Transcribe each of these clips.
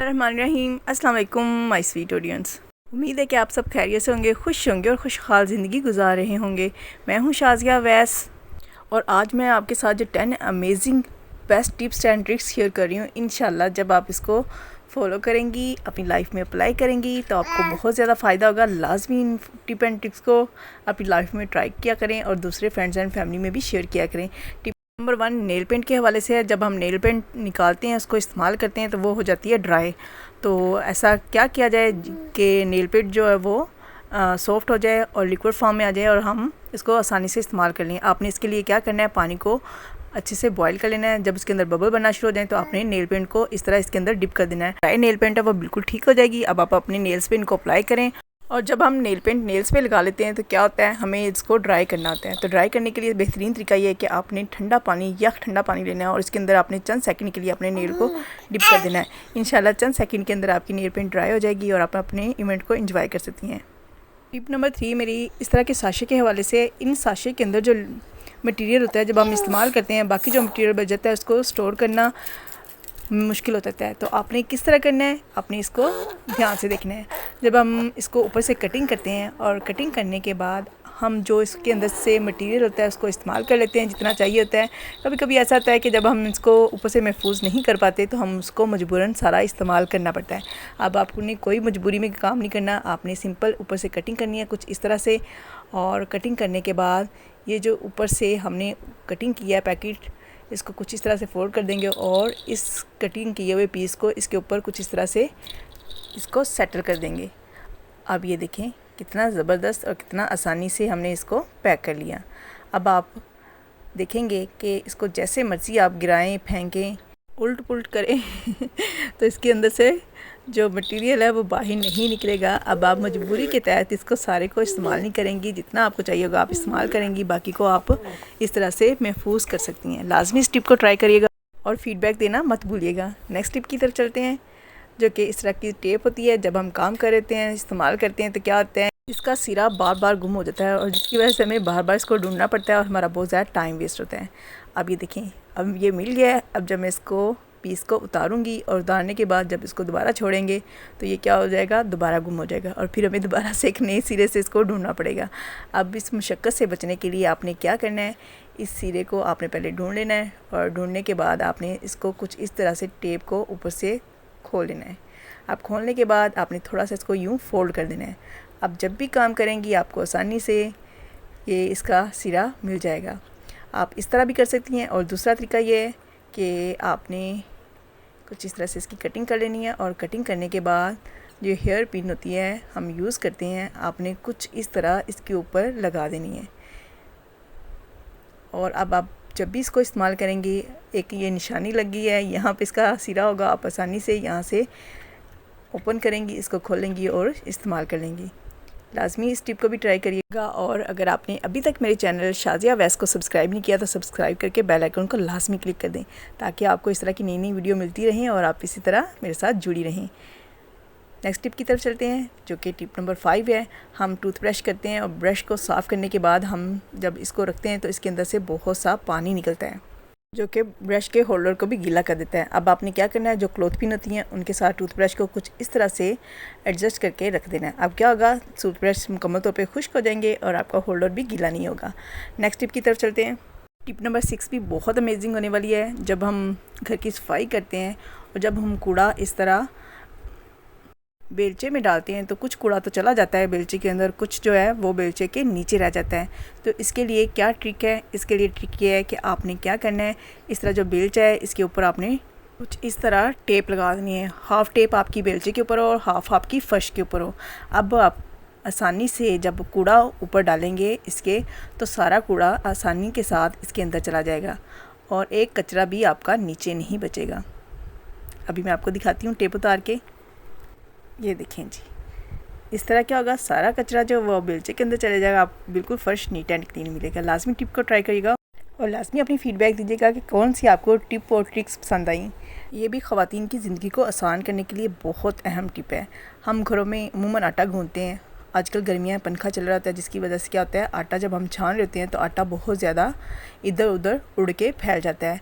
रहमान अस्सलाम वालेकुम my sweet audience. उम्मीद है कि आप सब खैरियत से होंगे, खुश होंगे और खुशहाल ज़िंदगी गुजार रहे होंगे। मैं हूं शाज़िया वैस और आज मैं आपके साथ जो 10 amazing best tips and tricks share कर रही हूँ। इंशाल्लाह जब आप इसको फॉलो करेंगी, अपनी लाइफ में अप्लाई करेंगी तो आपको बहुत ज़्यादा फ़ायदा होगा। लाजमी इन टिप एंड ट्रिक्स को अपनी लाइफ में ट्राई किया करें और दूसरे फ्रेंड्स एंड फैमिली में भी शेयर किया करें। टिप नंबर 1 नेल पेंट के हवाले से है। जब हम नेल पेंट निकालते हैं, उसको इस्तेमाल करते हैं तो वो हो जाती है ड्राई। तो ऐसा क्या किया जाए कि नेल पेंट जो है वो सॉफ्ट हो जाए और लिक्विड फॉर्म में आ जाए और हम इसको आसानी से इस्तेमाल कर लें। आपने इसके लिए क्या करना है, पानी को अच्छे से बॉईल कर लेना है। जब इसके अंदर बबल बनना शुरू हो जाए तो आपने नेल पेंट को इस तरह इसके अंदर डिप कर देना है। ड्राई नेल पेंट है वो बिल्कुल ठीक हो जाएगी। अब आप अपने नेल्स पे इनको अप्लाई करें। और जब हम नेल पेंट नेल्स पे लगा लेते हैं तो क्या होता है, हमें इसको ड्राई करना होता है। तो ड्राई करने के लिए बेहतरीन तरीका ये है कि आपने ठंडा पानी या ठंडा पानी लेना है और इसके अंदर आपने चंद सेकंड के लिए अपने नेल को डिप कर देना है। इंशाल्लाह चंद सेकंड के अंदर आपकी नेल पेंट ड्राई हो जाएगी और आप अपने इवेंट को एंजॉय कर सकती हैं। टिप नंबर 3 मेरी इस तरह के साशे के हवाले से। इन साशे के अंदर जो मटेरियल होता है, जब हम इस्तेमाल करते हैं, बाकी जो मटेरियल बच जाता है उसको स्टोर करना मुश्किल हो जाता है। तो आपने किस तरह करना है, आपने इसको ध्यान से देखना है। जब हम इसको ऊपर से कटिंग करते हैं और कटिंग करने के बाद हम जो इसके अंदर से मटेरियल होता है उसको इस्तेमाल कर लेते हैं जितना चाहिए होता है। कभी कभी ऐसा होता है कि जब हम इसको ऊपर से महफूज नहीं कर पाते तो हम उसको मजबूरन सारा इस्तेमाल करना पड़ता है। अब आपने कोई मजबूरी में काम नहीं करना, आपने सिंपल ऊपर से कटिंग करनी है कुछ इस तरह से। और कटिंग करने के बाद ये जो ऊपर से हमने कटिंग किया है पैकेट, इसको कुछ इस तरह से फोल्ड कर देंगे और इस कटिंग किए हुए पीस को इसके ऊपर कुछ इस तरह से इसको सेटल कर देंगे। अब ये देखें कितना ज़बरदस्त और कितना आसानी से हमने इसको पैक कर लिया। अब आप देखेंगे कि इसको जैसे मर्ज़ी आप गिराएं, फेंकें, उल्ट पुल्ट करें तो इसके अंदर से जो मटेरियल है वो बाहर नहीं निकलेगा। अब आप मजबूरी के तहत इसको सारे को इस्तेमाल नहीं करेंगी, जितना आपको चाहिए होगा आप इस्तेमाल करेंगी, बाकी को आप इस तरह से महफूज कर सकती हैं। लाजमी इस टिप को ट्राई करिएगा और फीडबैक देना मत भूलिएगा। नेक्स्ट टिप की तरफ चलते हैं, जो कि इस तरह की टेप होती है। जब हम काम कर रहे हैं, इस्तेमाल करते हैं तो क्या होता है, इसका सिरा बार बार गुम हो जाता है और जिसकी वजह से हमें बार बार इसको ढूंढना पड़ता है और हमारा बहुत ज़्यादा टाइम वेस्ट होता है। अब ये देखें, अब ये मिल गया है। अब जब मैं इसको पीस को उतारूंगी और उतारने के बाद जब इसको दोबारा छोड़ेंगे तो ये क्या हो जाएगा, दोबारा गुम हो जाएगा और फिर हमें दोबारा से एक नए सिरे से इसको ढूंढना पड़ेगा। अब इस मुशक्क़त से बचने के लिए आपने क्या करना है, इस सिरे को आपने पहले ढूंढ लेना है और ढूंढने के बाद आपने इसको कुछ इस तरह से टेप को ऊपर से खोल लेना है। अब खोलने के बाद आपने थोड़ा सा इसको यूँ फोल्ड कर देना है। अब जब भी काम करेंगी आपको आसानी से ये इसका सिरा मिल जाएगा। आप इस तरह भी कर सकती हैं और दूसरा तरीका ये है कि आपने कुछ इस तरह से इसकी कटिंग कर लेनी है और कटिंग करने के बाद जो हेयर पिन होती है हम यूज़ करते हैं, आपने कुछ इस तरह इसके ऊपर लगा देनी है। और अब आप जब भी इसको इस्तेमाल करेंगे, एक ये निशानी लगी है यहाँ पे इसका सिरा होगा, आप आसानी से यहाँ से ओपन करेंगी, इसको खोलेंगी और इस्तेमाल कर लेंगी। लाजमी इस टिप को भी ट्राई करिएगा। और अगर आपने अभी तक मेरे चैनल शाज़िया वैस को सब्सक्राइब नहीं किया तो सब्सक्राइब करके बेल आइकन को लाजमी क्लिक कर दें ताकि आपको इस तरह की नई नई वीडियो मिलती रहें और आप इसी तरह मेरे साथ जुड़ी रहें। नेक्स्ट टिप की तरफ चलते हैं, जो कि टिप नंबर 5 है। हम टूथब्रश करते हैं और ब्रश को साफ़ करने के बाद हम जब इसको रखते हैं तो इसके अंदर से बहुत सा पानी निकलता है जो कि ब्रश के होल्डर को भी गीला कर देता है। अब आपने क्या करना है, जो क्लॉथ पिन होती हैं उनके साथ टूथब्रश को कुछ इस तरह से एडजस्ट करके रख देना है। अब क्या होगा, टूथब्रश मुकम्मल तौर पे खुश्क हो जाएंगे और आपका होल्डर भी गीला नहीं होगा। नेक्स्ट टिप की तरफ चलते हैं। टिप नंबर 6 भी बहुत अमेजिंग होने वाली है। जब हम घर की सफाई करते हैं और जब हम कूड़ा इस तरह बेलचे में डालते हैं तो कुछ कूड़ा तो चला जाता है बेलचे के अंदर, कुछ जो है वो बेलचे के नीचे रह जाता है। तो इसके लिए क्या ट्रिक है, इसके लिए ट्रिक ये है कि आपने क्या करना है, इस तरह जो बेलचा है इसके ऊपर आपने कुछ इस तरह टेप लगा देनी है। हाफ़ टेप आपकी बेलचे के ऊपर हो और हाफ़ आपकी फर्श के ऊपर हो। अब आप आसानी से जब कूड़ा ऊपर डालेंगे इसके तो सारा कूड़ा आसानी के साथ इसके अंदर चला जाएगा और एक कचरा भी आपका नीचे नहीं बचेगा। अभी मैं आपको दिखाती हूँ टेप उतार के। ये देखें जी, इस तरह क्या होगा, सारा कचरा जो वो बेलचे के अंदर चले जाएगा, आप बिल्कुल फ़र्श नीट एंड क्लीन मिलेगा। लाजमी टिप को ट्राई करिएगा और लाजमी अपनी फ़ीडबैक दीजिएगा कि कौन सी आपको टिप और ट्रिक्स पसंद आई। ये भी ख़वातीन की ज़िंदगी को आसान करने के लिए बहुत अहम टिप है। हम घरों में अमूमन आटा गूंथते हैं, आजकल गर्मियाँ पंखा चल रहा होता है जिसकी वजह से क्या होता है, आटा जब हम छान लेते हैं तो आटा बहुत ज़्यादा इधर उधर उड़ के फैल जाता है।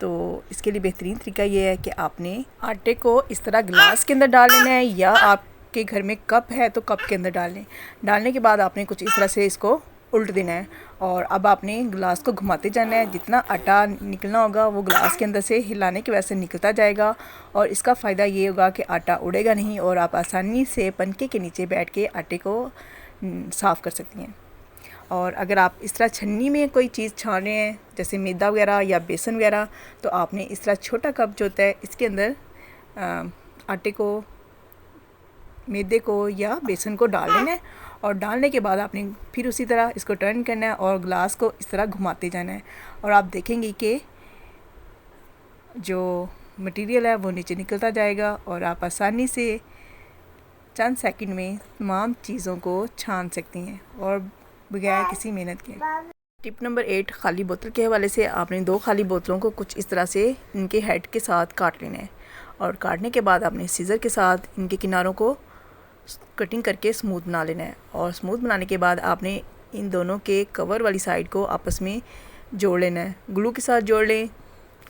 तो इसके लिए बेहतरीन तरीका ये है कि आपने आटे को इस तरह गिलास के अंदर डाल लेना है, या आपके घर में कप है तो कप के अंदर डाल लें। डालने के बाद आपने कुछ इस तरह से इसको उल्ट देना है, और अब आपने गिलास को घुमाते जाना है। जितना आटा निकलना होगा वो गिलास के अंदर से हिलाने की वजह से निकलता जाएगा, और इसका फ़ायदा ये होगा कि आटा उड़ेगा नहीं और आप आसानी से पनके के नीचे बैठ के आटे को साफ़ कर सकती हैं। और अगर आप इस तरह छन्नी में कोई चीज़ छान रहे हैं, जैसे मैदा वगैरह या बेसन वगैरह, तो आपने इस तरह छोटा कप जो होता है इसके अंदर आटे को, मैदे को या बेसन को डाल लेना है, और डालने के बाद आपने फिर उसी तरह इसको टर्न करना है और ग्लास को इस तरह घुमाते जाना है, और आप देखेंगे कि जो मटेरियल है वो नीचे निकलता जाएगा, और आप आसानी से चंद सेकंड में तमाम चीज़ों को छान सकती हैं और बगैर किसी मेहनत के। टिप नंबर 8, खाली बोतल के हवाले से आपने 2 खाली बोतलों को कुछ इस तरह से इनके हेड के साथ काट लेना है, और काटने के बाद आपने सीज़र के साथ इनके किनारों को कटिंग करके स्मूथ बना लेना है। और स्मूथ बनाने के बाद आपने इन दोनों के कवर वाली साइड को आपस में जोड़ लेना है। ग्लू के साथ जोड़ लें,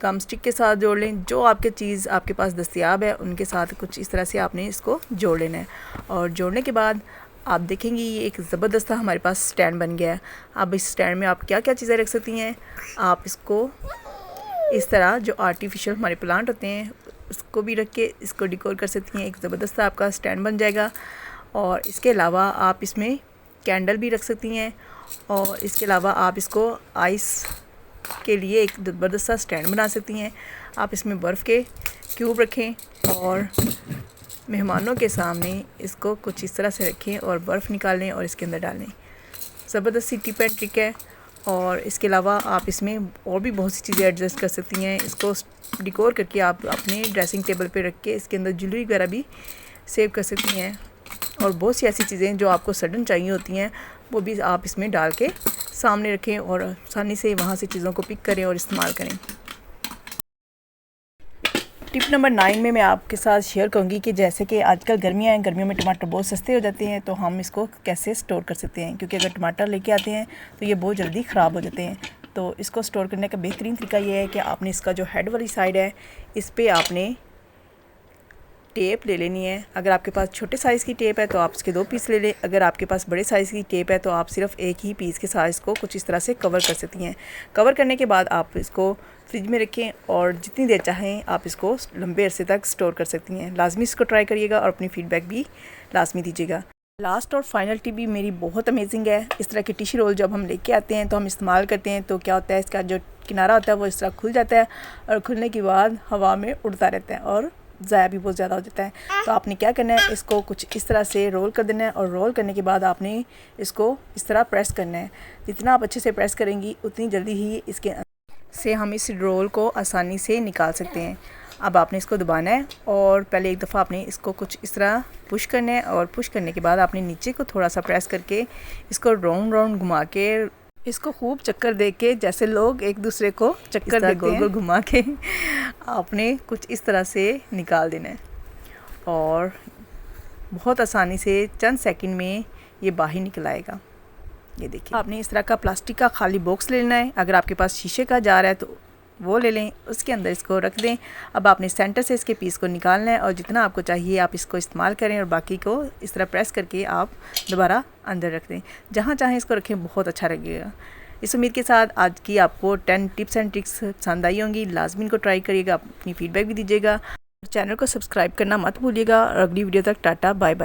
गम स्टिक के साथ जोड़ लें, जो आपके चीज़ आपके पास दस्तयाब है उनके साथ कुछ इस तरह से आपने इसको जोड़ लेना है। और जोड़ने के बाद आप देखेंगे ये एक ज़बरदस्त हमारे पास स्टैंड बन गया है। अब इस स्टैंड में आप क्या क्या चीज़ें रख सकती हैं, आप इसको इस तरह जो आर्टिफिशियल हमारे प्लांट होते हैं उसको भी रख के इसको डेकोर कर सकती हैं। एक ज़बरदस्त आपका स्टैंड बन जाएगा। और इसके अलावा आप इसमें कैंडल भी रख सकती हैं, और इसके अलावा आप इसको आइस के लिए एक ज़बरदस्त सा स्टैंड बना सकती हैं। आप इसमें बर्फ़ के क्यूब रखें और मेहमानों के सामने इसको कुछ इस तरह से रखें और बर्फ़ निकालें और इसके अंदर डालें। ज़बरदस्त सी टिप एंड ट्रिक है। और इसके अलावा आप इसमें और भी बहुत सी चीज़ें एडजस्ट कर सकती हैं। इसको डेकोर करके आप अपने ड्रेसिंग टेबल पे रख के इसके अंदर ज्वेलरी वगैरह भी सेव कर सकती हैं, और बहुत सी ऐसी चीज़ें जो आपको सडन चाहिए होती हैं वो भी आप इसमें डाल के सामने रखें और आसानी से वहाँ से चीज़ों को पिक करें और इस्तेमाल करें। टिप नंबर 9 में मैं आपके साथ शेयर करूँगी कि जैसे कि आजकल गर्मियाँ हैं, गर्मियों में टमाटर बहुत सस्ते हो जाते हैं, तो हम इसको कैसे स्टोर कर सकते हैं, क्योंकि अगर टमाटर लेके आते हैं तो ये बहुत जल्दी ख़राब हो जाते हैं। तो इसको स्टोर करने का बेहतरीन तरीका ये है कि आपने इसका जो हेड वाली साइड है इस पर आपने टेप ले लेनी है। अगर आपके पास छोटे साइज़ की टेप है तो आप इसके 2 पीस ले लें। अगर आपके पास बड़े साइज़ की टेप है तो आप सिर्फ एक ही पीस के साथ इसको कुछ इस तरह से कवर कर सकती हैं। कवर करने के बाद आप इसको फ्रिज में रखें और जितनी देर चाहें आप इसको लंबे अरसे तक स्टोर कर सकती हैं। लाजमी इसको ट्राई करिएगा और अपनी फ़ीडबैक भी लाजमी दीजिएगा। लास्ट और फाइनल टिप भी मेरी बहुत अमेजिंग है। इस तरह के टिश्यू रोल जब हम लेके आते हैं तो हम इस्तेमाल करते हैं तो क्या होता है, इसका जो किनारा होता है वो इस तरह खुल जाता है, और खुलने के बाद हवा में उड़ता रहता है और ज़ाया भी बहुत ज़्यादा हो जाता है। तो आपने क्या करना है, इसको कुछ इस तरह से रोल कर देना है, और रोल करने के बाद आपने इसको इस तरह प्रेस करना है। जितना आप अच्छे से प्रेस करेंगी उतनी जल्दी ही इसके से हम इस रोल को आसानी से निकाल सकते हैं। अब आपने इसको दबाना है और पहले एक दफ़ा आपने इसको कुछ इस तरह पुश करना है, और पुश करने के बाद आपने नीचे को थोड़ा सा प्रेस करके इसको राउंड राउंड घुमा के इसको खूब चक्कर दे के, जैसे लोग एक दूसरे को चक्कर देते हैं, गोल घुमा के आपने कुछ इस तरह से निकाल देना है, और बहुत आसानी से चंद सेकंड में ये बाहर निकल आएगा। ये देखिए, आपने इस तरह का प्लास्टिक का खाली बॉक्स लेना है। अगर आपके पास शीशे का जार है तो वो ले लें, उसके अंदर इसको रख दें। अब आपने सेंटर से इसके पीस को निकालना है, और जितना आपको चाहिए आप इसको इस्तेमाल करें, और बाकी को इस तरह प्रेस करके आप दोबारा अंदर रख दें। जहाँ चाहें इसको रखें, बहुत अच्छा लगेगा। इस उम्मीद के साथ आज की आपको 10 टिप्स एंड ट्रिक्स पसंद आई होंगी। लाजमी इनको ट्राई करिएगा, अपनी फ़ीडबैक भी दीजिएगा। चैनल को सब्सक्राइब करना मत भूलिएगा, और अगली वीडियो तक टाटा बाय बाय।